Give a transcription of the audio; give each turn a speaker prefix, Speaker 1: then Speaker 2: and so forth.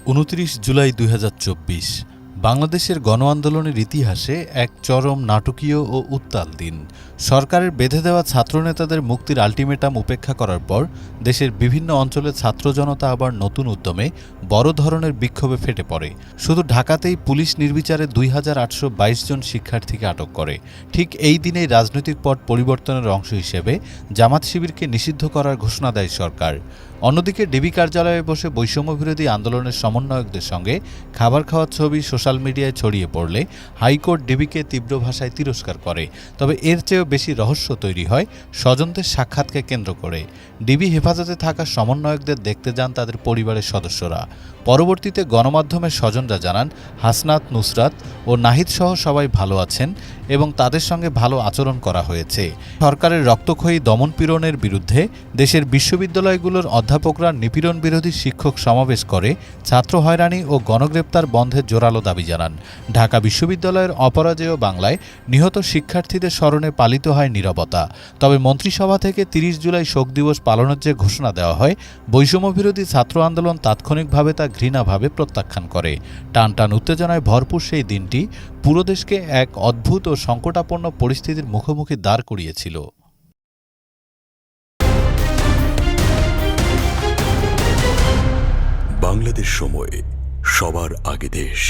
Speaker 1: ২৯ জুলাই ২০২৪ বাংলাদেশের গণ আন্দোলনের ইতিহাসে এক চরম নাটকীয় ও উত্তাল দিন। সরকারের বেঁধে দেওয়া ছাত্রনেতাদের মুক্তির আলটিমেটাম উপেক্ষা করার পর দেশের বিভিন্ন অঞ্চলে ছাত্র জনতা আবার নতুন উদ্যমে বড় ধরনের বিক্ষোভে ফেটে পড়ে। শুধু ঢাকাতেই পুলিশ নির্বিচারে ২,৮২২ জন শিক্ষার্থীকে আটক করে। ঠিক এই দিনেই রাজনৈতিক পট পরিবর্তনের অংশ হিসেবে জামাত শিবিরকে নিষিদ্ধ করার ঘোষণা দেয় সরকার। অন্যদিকে ডিবি কার্যালয়ে বসে বৈষম্যবিরোধী আন্দোলনের সমন্বয়কদের সঙ্গে খাবার খাওয়ার ছবি সোশ্যাল মিডিয়ায় ছড়িয়ে পড়লে হাইকোর্ট ডিবিকে তীব্র ভাষায় তিরস্কার করে। তবে এর চেয়েও বেশি রহস্য তৈরি হয় স্বজনদের সাক্ষাৎকে কেন্দ্র করে। ডিবি হেফাজতে থাকা সমন্বয়কদের দেখতে যান তাদের পরিবারের সদস্যরা। পরবর্তীতে গণমাধ্যমের স্বজনরা জানান, হাসনাত, নুসরাত ও নাহিদ সহ সবাই ভালো আছেন এবং তাদের সঙ্গে ভালো আচরণ করা হয়েছে। সরকারের রক্তক্ষয়ী দমনপীড়নের বিরুদ্ধে দেশের বিশ্ববিদ্যালয়গুলোর অধ্যাপকরা নিপীড়ন বিরোধী শিক্ষক সমাবেশ করে ছাত্র হয়রানি ও গণগ্রেপ্তার বন্ধের জোরালো দাবি জানান। ঢাকা বিশ্ববিদ্যালয়ের অপরাজেয় বাংলায় নিহত শিক্ষার্থীদের স্মরণে পালিত হয় নীরবতা। তবে মন্ত্রিসভা থেকে ৩০ জুলাই শোক দিবস পালনের যে ঘোষণা দেওয়া হয়, বৈষম্যবিরোধী ছাত্র আন্দোলন তাৎক্ষণিকভাবে তা ঘৃণাভাবে প্রত্যাখ্যান করে। টান টান উত্তেজনায় ভরপুর সেই দিনটি পুরো দেশকে এক অদ্ভুত ও সংকটাপন্ন পরিস্থিতির মুখোমুখি দাঁড় করিয়েছিল।
Speaker 2: বাংলাদেশ সময়, সবার আগে দেশ।